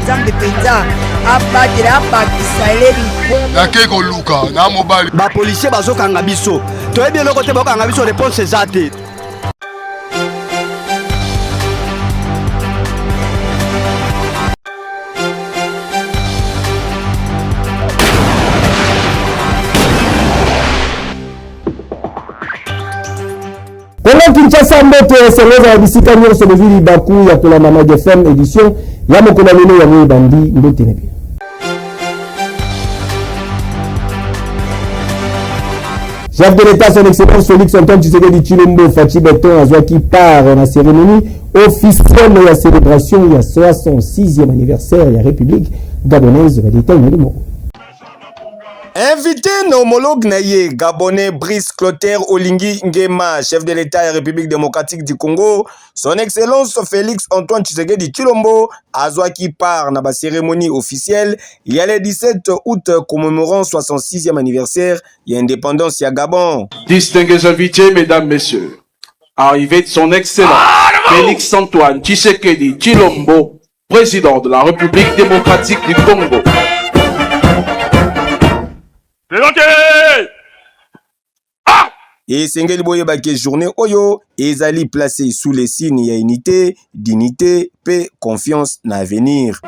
nzambe penza abatela abakisa elebi nake koluka na mobali bapolisier bazokanga biso toyebi eloko te bakokanga biso réponse eza te. Pendant Kinshasa mbote esengoza ya bisika nyonso levili baku ya kolanda Mag FM édition ya mokolo lelo ya moyi bandi mbote na bien. Chef de l'État, son excellence Félix Antoine Tshisekedi Tshilombo Fachi Beton azwaki part na cérémonie officielle ya célébration ya 66e anniversaire ya République gabonaise de l'État Nolimo. Invité na homologue na ye Gabonais Brice Clotaire Olingi Nguema, chef de l'État de la République démocratique du Congo, son excellence Félix Antoine Tshisekedi Tshilombo azwaki part na ba cérémonie officielle il y a le 17 août commémorant 66e anniversaire de l'indépendance ya Gabon. Distingués invités, mesdames, messieurs, arrivée de son excellence Félix Antoine Tshisekedi Tshilombo, président de la République démocratique du Congo. Et Sengeli Boyebake journée Oyo, ezali placé sous les signes ya unité, dignité, paix, confiance na avenir.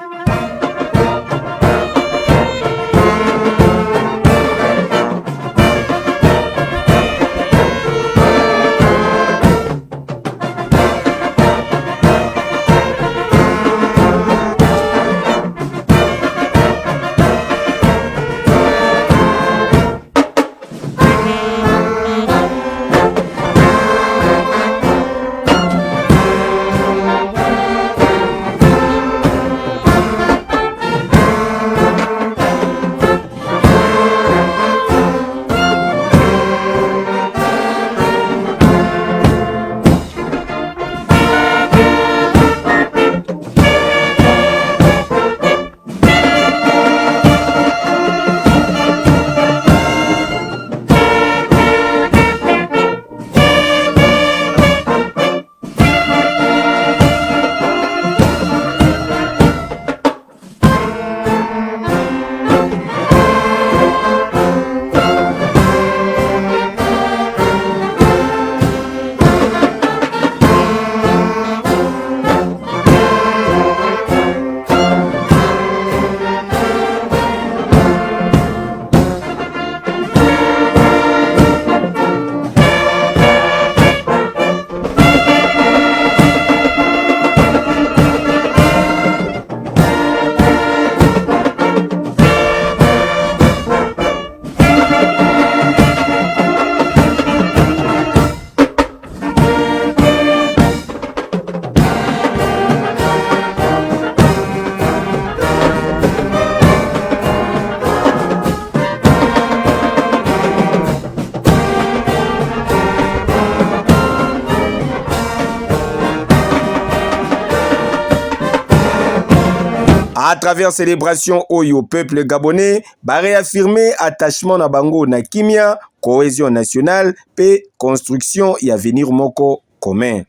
À travers célébration au peuple gabonais, ba réaffirmer attachement na bango na kimia, cohésion nationale, paix, construction et avenir moko commun.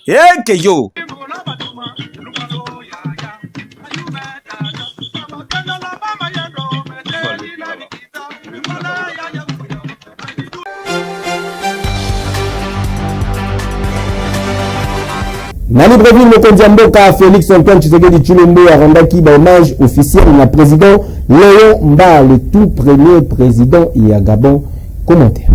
Que yo! Na Libreville, mokonzi ya mboka Félix Antoine Tshisekedi Tshilombo arendaki ba hommage officiel na président Léon Mba, le tout premier président ya Gabon. Commentaire.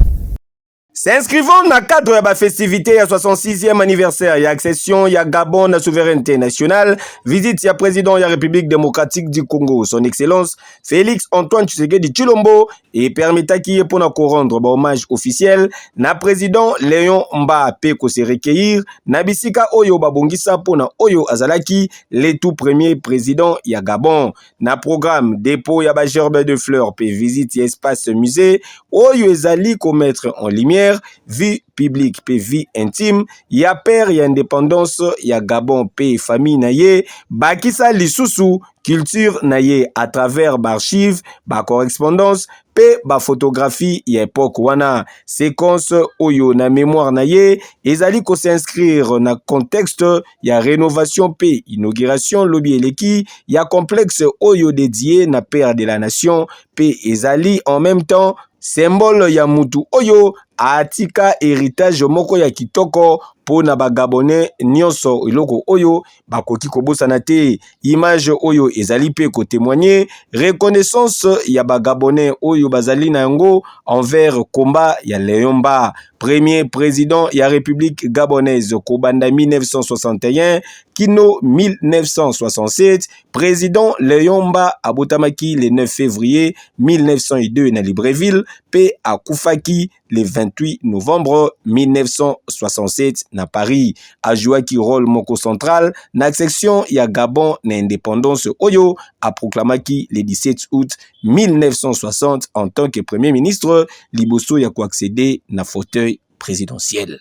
S'inscrivant dans le cadre de la festivité à 66e anniversaire et accession ya Gabon la souveraineté nationale, visite ya président de la République démocratique du Congo, son excellence Félix Antoine Tshisekedi Tshilombo et permetaki pour nous rendre hommage officiel na président Léon Mba pe ko se recueillir na bisika oyo babongisa pona oyo azalaki le tout premier président ya Gabon na programme dépôt ya ba gerbe de fleurs pe visite ya espace musée oyo ezali ko mettre en lumière primaire, vie publique pe vie intime, ya père ya indépendance ya Gabon pe famille naye, bakisa lisusu culture naye à travers archives, ba correspondance pe ba photographie ya époque wana. Séquence oyo na mémoire naye ezali ko s'inscrire na contexte ya rénovation pe inauguration lobi eleki ya complexe oyo dédié na père de la nation pe ezali en même temps symbole ya mutu oyo atika héritage moko ya kitoko po na bagabonais nyonso eloko oyo bakoki kobosana te. Image oyo ezali pe ko témoigner reconnaissance ya bagabonais oyo bazali na yango envers combat ya Leyomba, premier président ya République gabonaise kobanda 1961 kino 1967. Président Leyomba abotamaki le 9 février 1902 na Libreville pe akufaki le 28 novembre 1967 na Paris. Ajouaki rôle moko central na section ya Gabon na indépendance oyo a proclamaki le 17 août 1960 en tant que premier ministre liboso ya ko accéder na fauteuil présidentiel.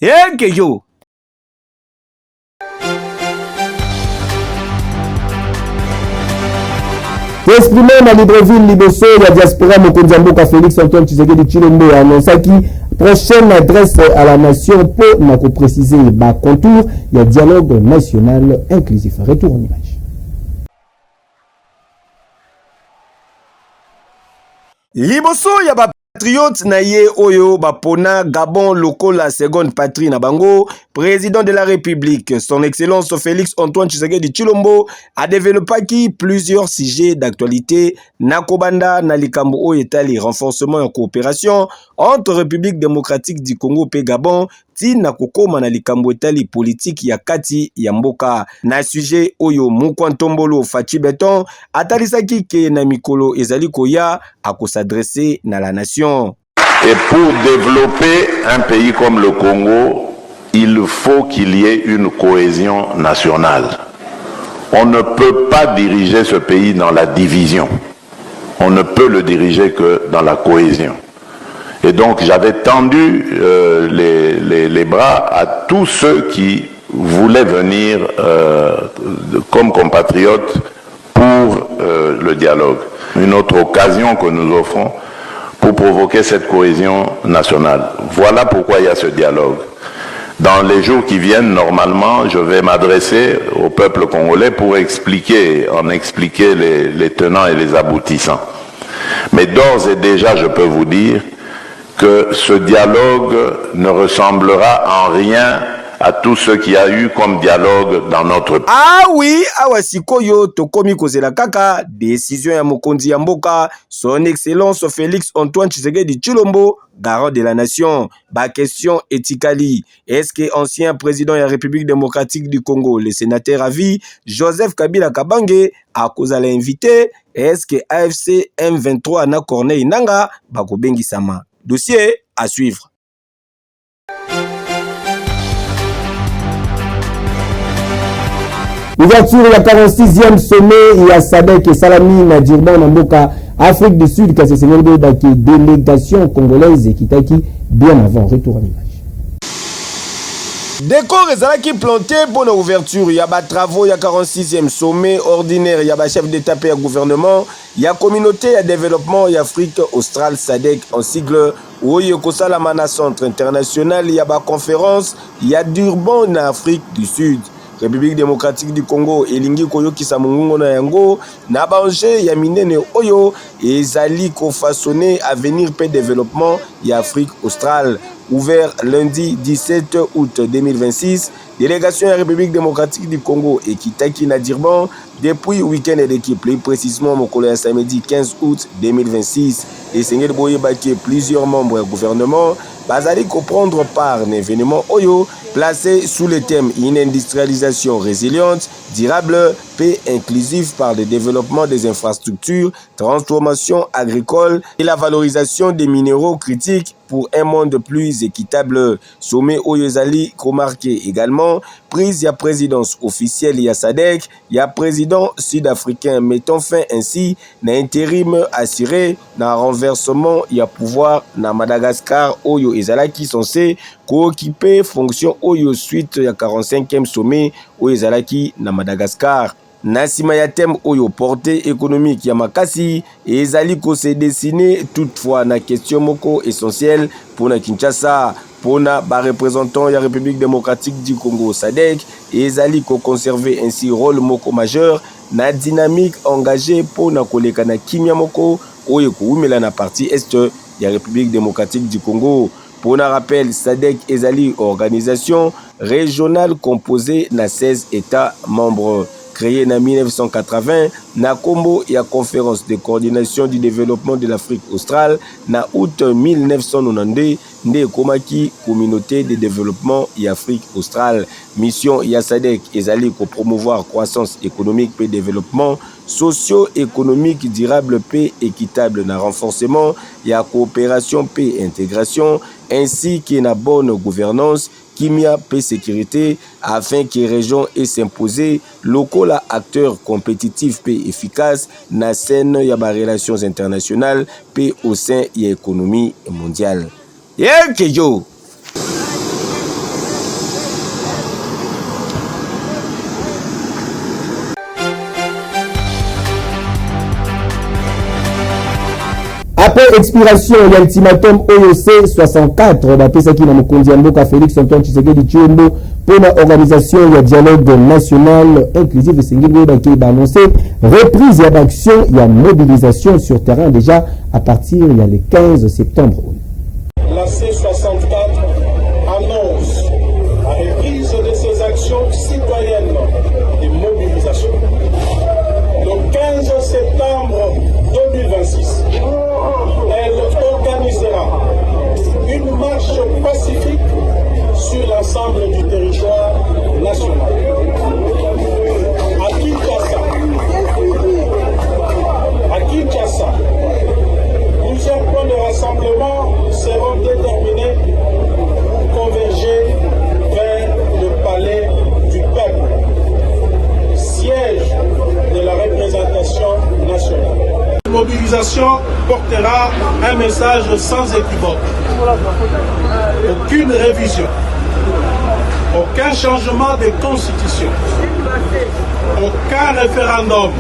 Et yo Pour exprimer na Libreville liboso ya diaspora mokonzi mboka Félix Antoine Tshisekedi Tshilombo annonçaki prochaine adresse à la nation pour na ko préciser ba contour ya dialogue national inclusif. Retour en image. Liboso ya ba patriote na ye oyo bapona Gabon lokola seconde patrie na bango, président de la République, son excellence Félix Antoine Tshisekedi Tshilombo a développé plusieurs sujets d'actualité na kobanda na likambo oyo etali renforcement en coopération entre République démocratique du Congo pe Gabon ti na kokoma na likambo etali politique ya kati ya mboka. Na sujet oyo Mukwantombolo Fachi Beton atalisaki ke na mikolo ezali koya ako s'adresser na la nation. Et pour développer un pays comme le Congo, il faut qu'il y ait une cohésion nationale. On ne peut pas diriger ce pays dans la division. On ne peut le diriger que dans la cohésion. Et donc j'avais tendu les bras à tous ceux qui voulaient venir comme compatriotes pour le dialogue. Une autre occasion que nous offrons pour provoquer cette cohésion nationale. Voilà pourquoi il y a ce dialogue. Dans les jours qui viennent, normalement, je vais m'adresser au peuple congolais pour expliquer les tenants et les aboutissants. Mais d'ores et déjà, je peux vous dire que ce dialogue ne ressemblera en rien à tout ce qu'il y a eu comme dialogue dans notre pays. Ah oui, awasikoyo tokomi kozela kaka décision ya mokonzi ya mboka son excellence Félix Antoine Tshisekedi Tshilombo, garant de la nation. Ba question etikali, est-ce que ancien président de la République démocratique du Congo, le sénateur à vie Joseph Kabila Kabange a kozala invité? Est-ce que AFC M23 na Corneille Nanga bakobengi sama? Dossier à suivre. Ouverture ya 46e sommet ya SADC et Salami na Durban na mboka Afrique du Sud kasi senelbo daki délégation congolaise kitaki bien avant. Retour en image. Décor ezalaki planté pour l'ouverture ya ba travaux ya 46e sommet ordinaire ya ba chef d'état et gouvernement ya communauté ya développement ya Afrique australe SADC en sigle oyo kosalama na centre international ya ba conférence ya Durban na Afrique du Sud. République démocratique du Congo elingi koyokisa mongongo na yango na banje ya minene oyo ezali ko façonner avenir pe développement ya Afrique australe. Ouvert lundi 17 août 2026, délégation de la République démocratique du Congo et Kitaki na Durban depuis week-end d'équipe, plus précisément mon collègue samedi 15 août 2026. Et Seigneur Boye Baké, plusieurs membres du gouvernement, basali ko prendre part à un événement Oyo placé sous le thème une industrialisation résiliente, durable paix inclusive par le développement des infrastructures, transformation agricole et la valorisation des minéraux critiques pour un monde plus équitable. Sommet Oyezali remarqué également prise ya présidence officielle ya SADC, ya président sud-africain mettant fin ainsi na intérim assuré na renversement ya pouvoir na Madagascar oyo ezalaki censé occuper fonction oyo suite ya 45e sommet oyo ezalaki na Madagascar. Na nsima ya thème oyo portée économique ya makasi ezali ko se dessiner toutefois na question moko essentielle pour na Kinshasa pona ba représentant ya République démocratique du Congo SADC ezali ko conserver ainsi rôle moko majeur na dynamique engagée pona koleka na kimia moko oyo koumela na partie est ya République démocratique du Congo. Pour un rappel, SADC ezali organisation régionale composée na 16 États membres. Créé en 1980, na combo et à conférence de coordination du développement de l'Afrique australe, na août 1992, né Komaki, communauté de développement et Afrique australe. Mission ya SADC ezali ko promouvoir croissance économique et développement socio-économique durable et équitable na renforcement ya coopération et intégration ainsi que na bonne gouvernance kimia paix sécurité afin que les régions aient s'imposer locaux à acteurs compétitifs et efficaces na scène ya ba relations internationales et au sein de l'économie mondiale. Yeah, yo. Après expiration de l'ultimatum OEC 64, Bapesaki na Mokonzi ya Mboka Félix Antoine Tshisekedi Tshilombo pour l'organisation du dialogue national inclusif et singulier qui va annoncer reprise d'action et mobilisation sur terrain déjà à partir du 15 septembre. La C64 annonce la reprise de ses actions citoyennes et mobilisation. Le 15 septembre 2026, elle organisera une marche pacifique sur l'ensemble du territoire national. À Kinshasa, plusieurs points de rassemblement seront déterminés pour converger vers le palais du peuple, siège de la représentation nationale. La mobilisation portera un message sans équivoque. Aucune révision, aucun changement de constitution, aucun référendum,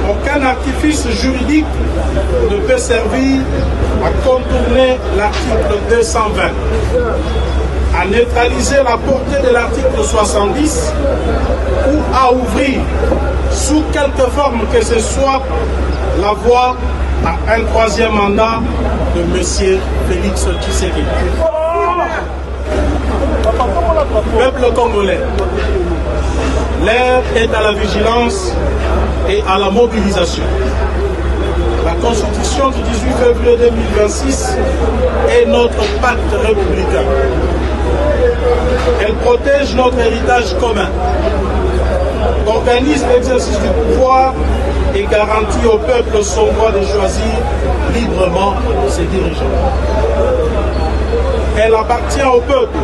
aucun artifice juridique ne peut servir à contourner l'article 220, à neutraliser la portée de l'article 70 ou à ouvrir, sous quelque forme que ce soit, la voie à un troisième mandat de M. Félix Tshisekedi. Peuple congolais, l'heure est à la vigilance et à la mobilisation. La Constitution du 18 février 2026 est notre pacte républicain. Elle protège notre héritage commun, organise l'exercice du pouvoir et garantit au peuple son droit de choisir librement ses dirigeants. Elle appartient au peuple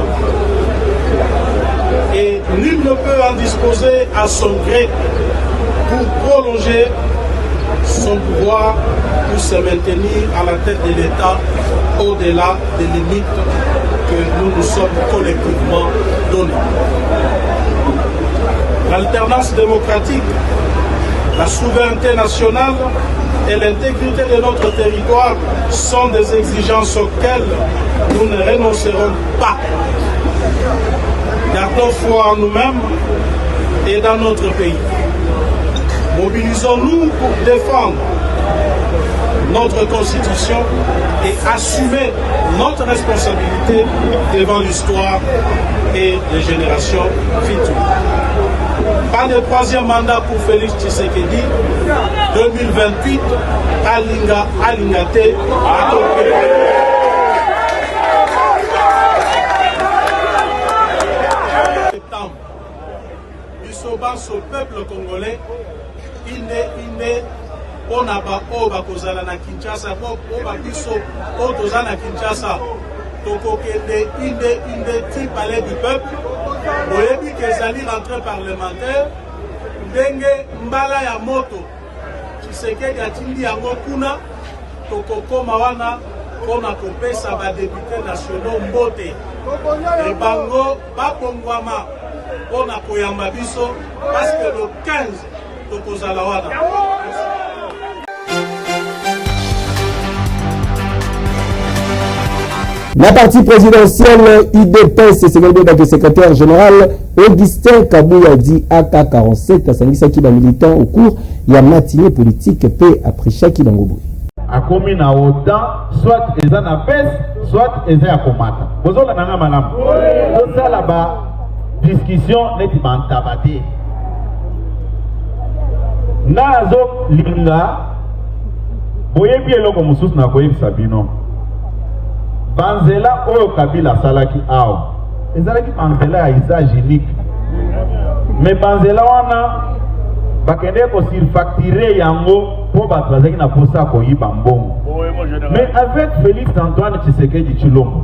et nul ne peut en disposer à son gré pour prolonger son pouvoir ou se maintenir à la tête de l'État au-delà des limites que nous nous sommes collectivement données. L'alternance démocratique, la souveraineté nationale et l'intégrité de notre territoire sont des exigences auxquelles nous ne renoncerons pas. Gardons foi en nous-mêmes et dans notre pays. Mobilisons-nous pour défendre notre Constitution et assumer notre responsabilité devant l'histoire et les générations futures. Pas de troisième mandat pour Félix Tshisekedi, 2028, Alinga, Alingate, bisoba ce peuple congolais inde on a ba oba kozala na Kinshasa oba biso otoza na Kinshasa tokokende inde ti palais du peuple oyebi kezali rentrée parlementaire ndenge mbala ya moto Tshisekedi atindi yango kuna tokokoma wana mpona kopesa badepute nationaux mbote ebango babongwama mpona koyamba biso parce que le 15 tokozala wana. La partie présidentielle IDPS, c'est le secrétaire général Augustin Kabouya dit AK47 à Sangisaki militant au cours il y a matinée politique paix après chaque Bangobo. A commis na OTAN, soit ils en abaissent, soit ils en combattent. Vous avez un malam. Tout ça là-bas, discussion n'est pas tabadé. Nazo linga, boye bien loko musus na koye sabino. Banzela oyo Kabila salaki aw. Ezalaki banzela ya usage unique. Mais banzela wana bakende ko surfacturer yango pour batrazaki na posa ko yiba mbongo. Mais avec Félix Antoine Tshisekedi Tshilombo,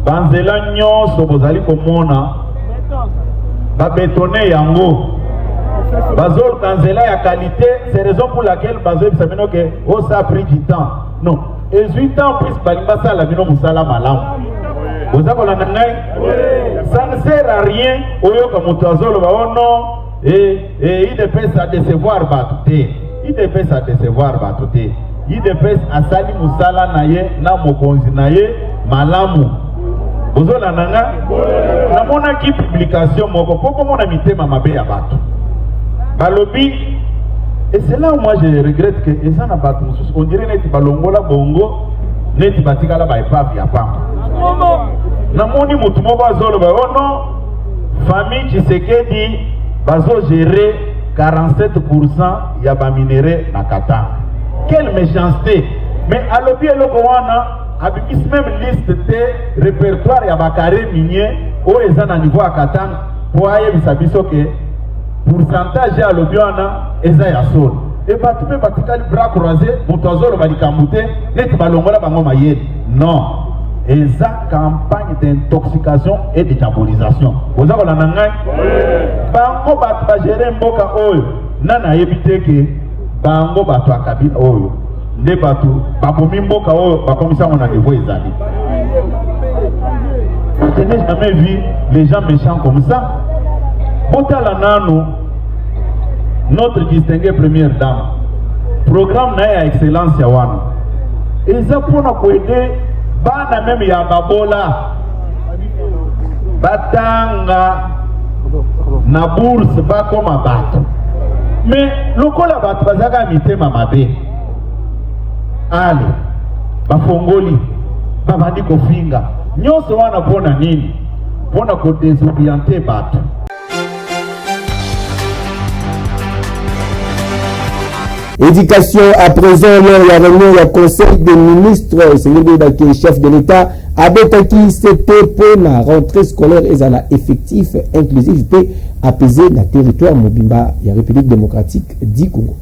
banzela nyonso bozali komona ba bétonner yango. Bazol kanzela ya qualité, c'est raison pour laquelle bazol bisabino que oh ça a pris du temps. Non. Et 8 ans plus Balimba la bino musala malam. Vous avez ça ne sert à rien. Oyo kamutazolo ba oh non. Et il dépêche à décevoir batute. Il dépêche à décevoir batute. Il dépêche à sali musala naye na mokonzi naye malamu. Vous avez na mona ki publication moko poko mona mitema mabe ya batu. Balobi. Et c'est là où moi je regrette que ça n'a pas tout. On dirait que balongola bongo, neti batikala ba epave ya pamba. Na moni mutu moko azolo ba oh non, famille Tshisekedi bazo gérer 47% ya ba minéraux na Katanga. Quelle méchanceté! Mais à l'obi eloko wana abikis même liste de répertoire ya ba carré minier o ezana niveau à Katanga pour aye bisabiso que pourcentage à l'obiana eza ya sol et batupe batikali bras croisés mutazolo balikamute net balongola bango mayele non eza campagne d'intoxication et de diabolisation oza kola nangai bango batu bagere mboka oyo nana yebite ke bango batu akabila oyo nde batu bakomi mboka oyo bakomisa na niveau ezali. Je n'ai jamais vu les gens méchants comme ça. Botala nano, notre distinguée première dame, programme na excellence ya wana. Eza pona ko aider bana même ya babola. Batanga na bourse ba koma bato. Mais lokola bato bazaka mitema mabe. Ale bafongoli babandi kofinga. Nyonso wana pona nini? Pona ko désorienter bato. Éducation à présent, lors de la réunion du Conseil des ministres, c'est le chef de l'État, Abetaki, c'était pour la rentrée scolaire et la effectif inclusif peut apaiser le territoire Mobimba, la République démocratique du Congo.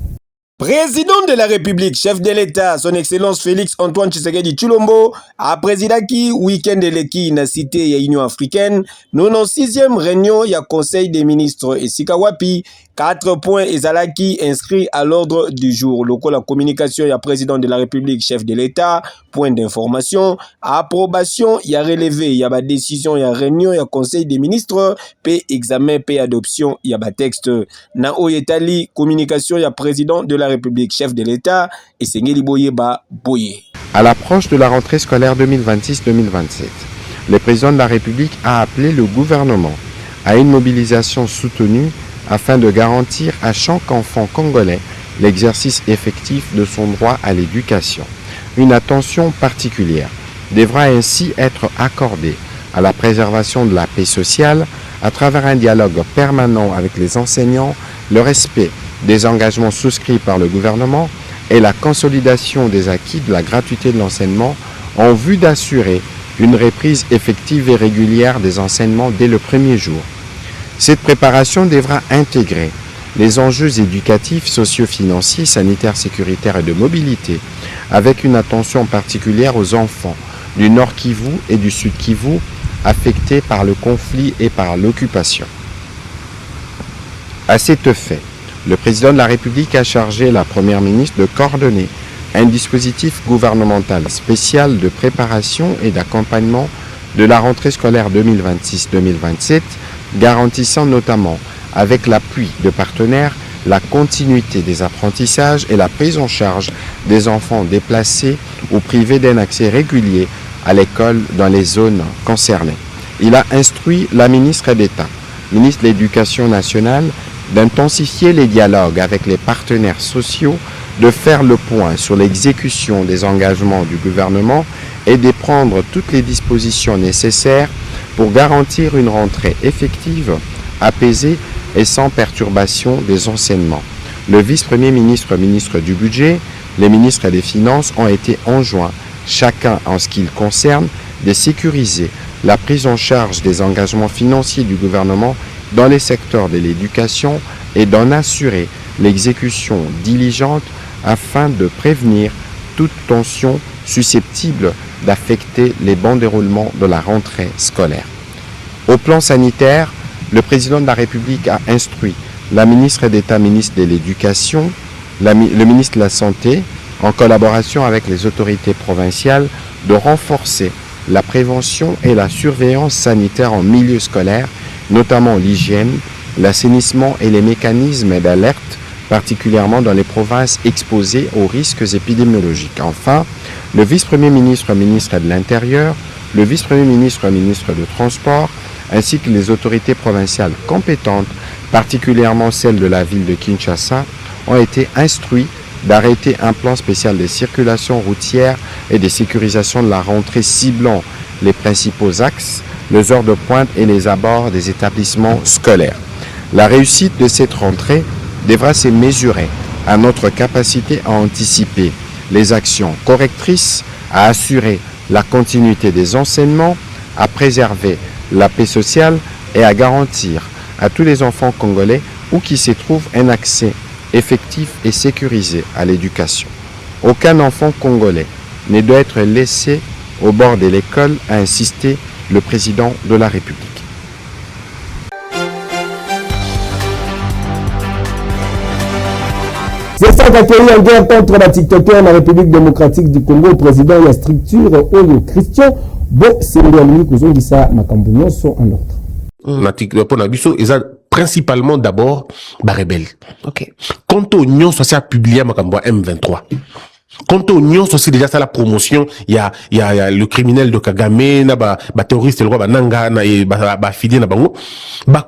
Président de la République, chef de l'État, son Excellence Félix Antoine Tshisekedi Tshilombo, a présidaki week-end de l'équipe na cité ya Union africaine, 96e réunion ya Conseil des ministres et Sikawapi, 4 points ezalaki inscrits à l'ordre du jour. Local la communication ya président de la République, chef de l'État, point d'information, approbation ya relevé ya ba décision ya réunion ya Conseil des ministres, pe examen pe adoption ya ba texte. Na oyetali communication ya président de la République, chef de l'État, et Sengeli Boyeba Boye. À l'approche de la rentrée scolaire 2026-2027, le président de la République a appelé le gouvernement à une mobilisation soutenue afin de garantir à chaque enfant congolais l'exercice effectif de son droit à l'éducation. Une attention particulière devra ainsi être accordée à la préservation de la paix sociale à travers un dialogue permanent avec les enseignants, le respect des engagements souscrits par le gouvernement et la consolidation des acquis de la gratuité de l'enseignement en vue d'assurer une reprise effective et régulière des enseignements dès le premier jour. Cette préparation devra intégrer les enjeux éducatifs, socio-financiers, sanitaires, sécuritaires et de mobilité, avec une attention particulière aux enfants du Nord Kivu et du Sud Kivu affectés par le conflit et par l'occupation. À cet effet, le président de la République a chargé la première ministre de coordonner un dispositif gouvernemental spécial de préparation et d'accompagnement de la rentrée scolaire 2026-2027, garantissant notamment, avec l'appui de partenaires, la continuité des apprentissages et la prise en charge des enfants déplacés ou privés d'un accès régulier à l'école dans les zones concernées. Il a instruit la ministre d'État, ministre de l'Éducation nationale, d'intensifier les dialogues avec les partenaires sociaux, de faire le point sur l'exécution des engagements du gouvernement et de prendre toutes les dispositions nécessaires pour garantir une rentrée effective, apaisée et sans perturbation des enseignements. Le vice-premier ministre, ministre du Budget, les ministres des Finances ont été enjoints, chacun en ce qui le concerne, de sécuriser la prise en charge des engagements financiers du gouvernement dans les secteurs de l'éducation et d'en assurer l'exécution diligente afin de prévenir toute tension susceptible d'affecter les bons déroulements de la rentrée scolaire. Au plan sanitaire, le président de la République a instruit la ministre d'État, ministre de l'Éducation, le ministre de la Santé, en collaboration avec les autorités provinciales, de renforcer la prévention et la surveillance sanitaire en milieu scolaire, notamment l'hygiène, l'assainissement et les mécanismes d'alerte, particulièrement dans les provinces exposées aux risques épidémiologiques. Enfin, le vice-premier ministre, ministre de l'Intérieur, le vice-premier ministre, ministre de Transport, ainsi que les autorités provinciales compétentes, particulièrement celles de la ville de Kinshasa, ont été instruits d'arrêter un plan spécial de circulation routière et de sécurisation de la rentrée ciblant les principaux axes, les heures de pointe et les abords des établissements scolaires. La réussite de cette rentrée devra se mesurer à notre capacité à anticiper les actions correctrices, à assurer la continuité des enseignements, à préserver la paix sociale et à garantir à tous les enfants congolais où qu'ils se trouvent un accès effectif et sécurisé à l'éducation. Aucun enfant congolais ne doit être laissé au bord de l'école, a insisté le président de la République. C'est ça qu'accueillir en guerre contre la TikToker dans la République démocratique du Congo, président de la structure Oyo Christian, bon, c'est le dernier que nous ça, Makambouyon sont en ordre. Principalement d'abord, rebelle. Ok. Quand on y a publié Makambouyon M23. Quand on y a déjà ça la promotion, il y a le criminel de Kagame, na ba terroriste le roi Nanga na et ba fidé na bango.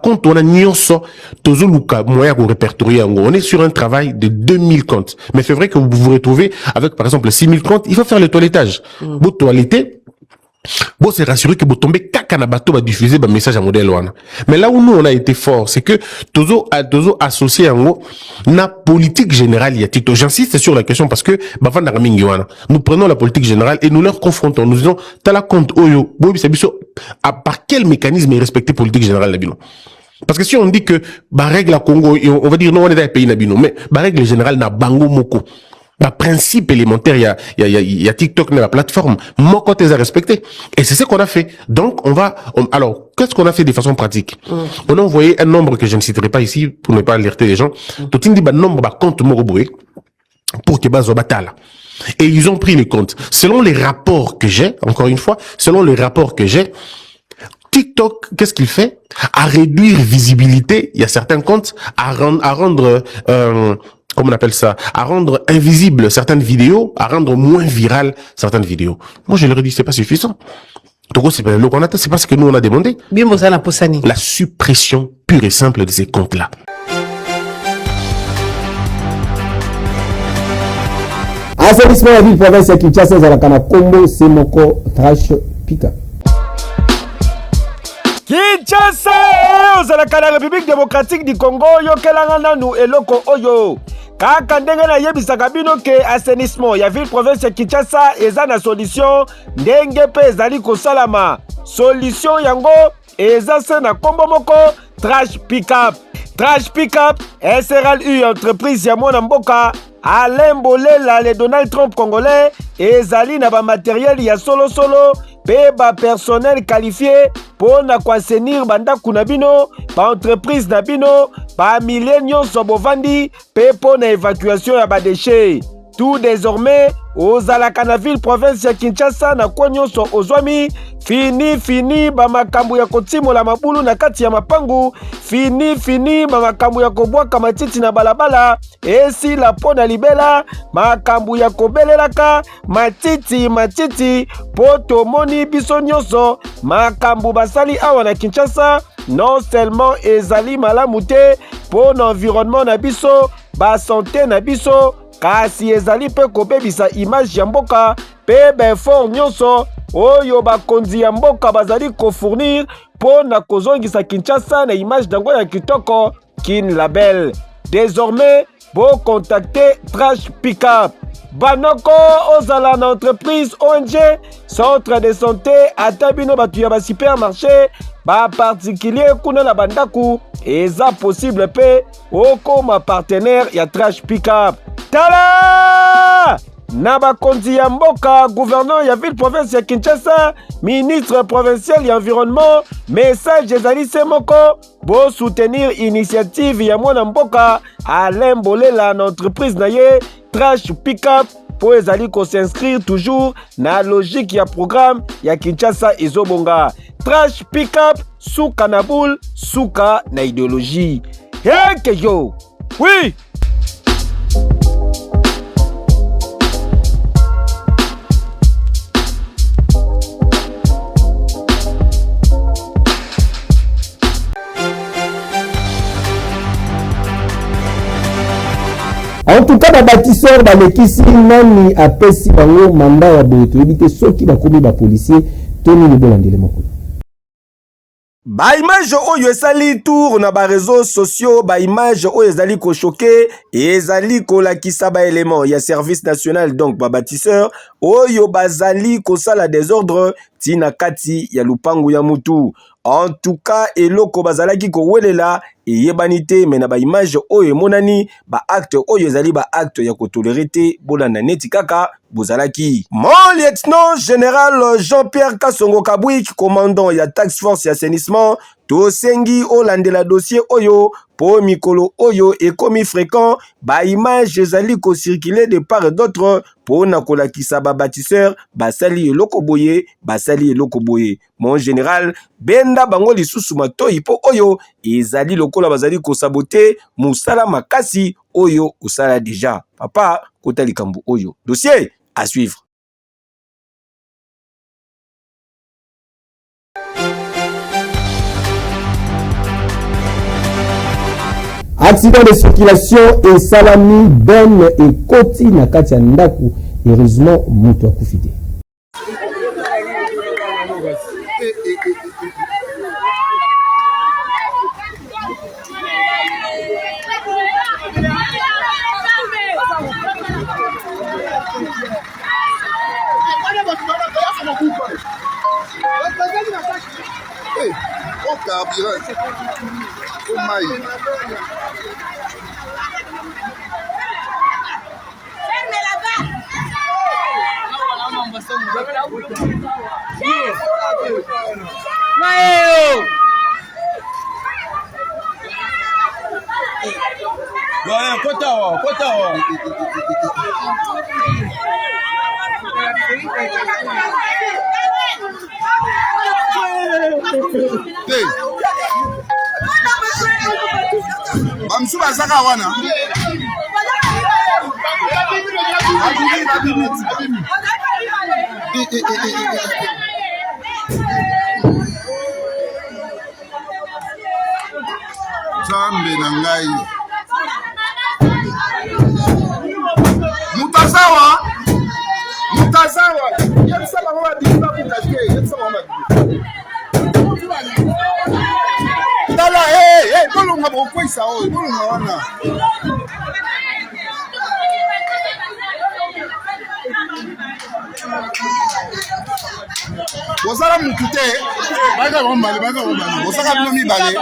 Quand on a nyonso tozoluka moyen pour répertorier on est sur un travail de 2000 comptes. Mais c'est vrai que vous vous retrouvez avec par exemple 6000 comptes, il faut faire le toilettage. Vous toiletter. Bon, c'est rassuré que vous tombez caca na bateau va diffuser un message à modèle wana. Mais là où nous on a été fort, c'est que tozo associé en gros na politique générale y a TikTok. J'insiste sur la question parce que nous prenons la politique générale et nous leur confrontons. Nous disons t'as la compte oyo bobi sabiso par quel mécanisme est respecté politique générale la bino. Parce que si on dit que règle à Congo on va dire non on est dans un pays na bino mais règle générale na bango moko. Principe élémentaire, il y a TikTok dans la plateforme. Mon côté est respecté. Et c'est ce qu'on a fait. Donc, alors, qu'est-ce qu'on a fait de façon pratique? On a envoyé un nombre que je ne citerai pas ici pour ne pas alerter les gens. Tout le monde nombre compte moroboué pour que base batala. Et ils ont pris les comptes. Selon les rapports que j'ai, encore une fois, selon les rapports que j'ai, TikTok, qu'est-ce qu'il fait? À réduire visibilité, il y a certains comptes, à rendre, comment on appelle ça, à rendre invisibles certaines vidéos, à rendre moins virales certaines vidéos. Moi, je leur ai dit, c'est pas suffisant. Donc, c'est pas ce que nous, on a demandé. La suppression pure et simple de ces comptes-là. Assainissement de la ville province ya Kinshasa Zalakana Kombo, c'est Moko Trash Pika. Kinshasa, ozalaka na République démocratique du Congo, yokelanga nanu eloko oyo. Kaka ndenge na yebisaka bino ke assainissement ya ville province ya Kinshasa eza na solution ndenge pe ezali kosalama. Solution yango eza se na kombo moko Trash Pickup. Trash Pickup SRL entreprise ya mwana mboka Alain Bolela le Donald Trump congolais ezali na ba matériel ya solo pe ba personnel qualifié pour na assainir bandaku na bino, ba entreprise na bino, ba millennials sobovandi pe pour na évacuation ya ba déchets. Tout désormais ozalaka na ville province ya Kinshasa na kwa nyonso ozwami fini ba makambo ya kotimola mabulu na kati ya mapangu fini ba makambo ya kobwaka matiti na balabala esi la pona libela makambo ya kobelelaka matiti po tomoni biso nyonso makambo basali awa na Kinshasa non seulement ezali malamu te po na environnement na biso ba santé na biso kasi ezali pe kobebisa image ya mboka pe befort nyonso oyo bakonzi ya mboka bazali kofournir po na kozongisa Kinshasa na image dango ya kitoko Kin Label. Désormais, bo contacter Trash Pickup. Banoko ozala na entreprise ONG, centre de santé, atabino batu ya ba supermarché, ba particulier kuna na bandaku, eza possible pe okoma partenaire ya Trash Pickup. Tala! Na bakonzi ya mboka, gouverneur ya ville province ya Kinshasa, ministre provincial ya environnement, message ezali se moko, bo soutenir initiative ya mwana mboka, Alain Bolela na entreprise na ye, Trash Pickup, po ezali ko s'inscrire toujours na logique ya programme ya Kinshasa ezobonga. Trash Pickup, suka na boule, suka na idéologie. Heke yo! Oui! En tout cas, les bâtisseurs balekisi nani apesi bango mandat ya boye toyebi soki bakomi ba policier toni le bolandele moko. Ba image oyo esali tour na ba réseaux sociaux, ba image oyo ezali ko choquer ezali ko lakisa ba élément ya service national donc ba bâtisseur oyo bazali ko sala désordre tina kati ya lupangu ya mutu. En tout cas, eloko bazalaki ko welela eyebanite mena ba image oyo monani ba acte oyo ezali ba acte ya ko tolérer bolanda neti kaka bozalaki. Mon lieutenant général Jean-Pierre Kasongo Kabwik, commandant ya task force ya assainissement, tosengi olandela dossier oyo po mikolo oyo ekomi fréquent ba image ezali ko circuler de part et d'autre po na kolakisa ba bâtisseur basali eloko boye mon général benda bango lisusu matoi po oyo ezali lokola bazali ko saboter musala makasi oyo usala déjà papa kota likambo oyo dossier à suivre. Accident de circulation et salami ben et koti na kati ya ndaku heureusement moto akufite. Bamsuba saka wana. Zambe na ngai. Mutasawa. Yesa ba wa diba kutake. Yesa ba wa. Tala bolonga bokwisa oyo bolonga wana. Bosala mutu te. Baga bombale. Bosaka bino mibale.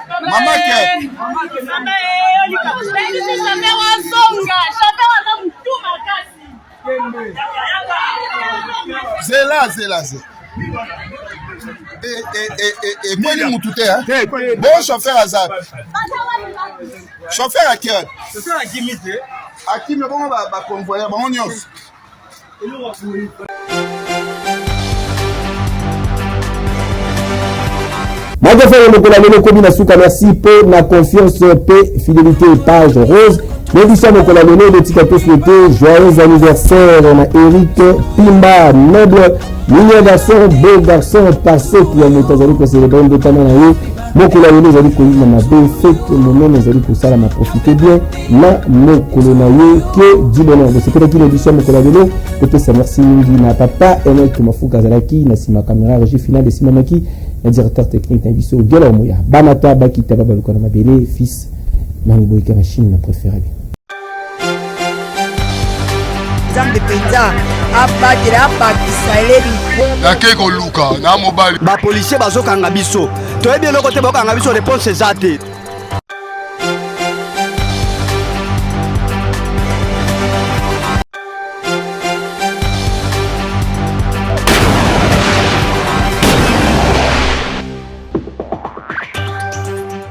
Mama ke. Zela. Et kweli mutute hein. Bon chauffeur azab. Chauffeur à qui? Chauffeur à qui mité? À qui me bon ba convoyer bon nyos. Magafere Mokola Lelo Komina Souka, merci pour la confiance, paix, fidélité et page rose. L'édition Mokola Lelo de Tikato souhaité joyeux anniversaire à Eric Pimba, noble, mignon garçon, beau garçon, passé qui a monté pour célébrer le Tananaï. Mokola Lelo, vous allez connaître ma belle fête, mon nom, vous allez pour ça, m'a profité bien. Na Mokola Naye, que du bonheur. C'est peut-être qu'il l'édition Mokola Lelo, peut-être ça merci Mingi, na papa, et moi, Tomafu Kazalaki, na Sima Caméra, régie finale de Simamaki. Le directeur technique d'Inviso, Gelo Moya, Banata, Bakita, Babalukana Mabele, fils, Maniboïka Machine, na préféré. Zambe Penza, Abadira, Bakisaleri. Nakeko Luka, na mobile. Ba policier bazokanga biso. Toyebi eloko te bakanga biso réponse ezate.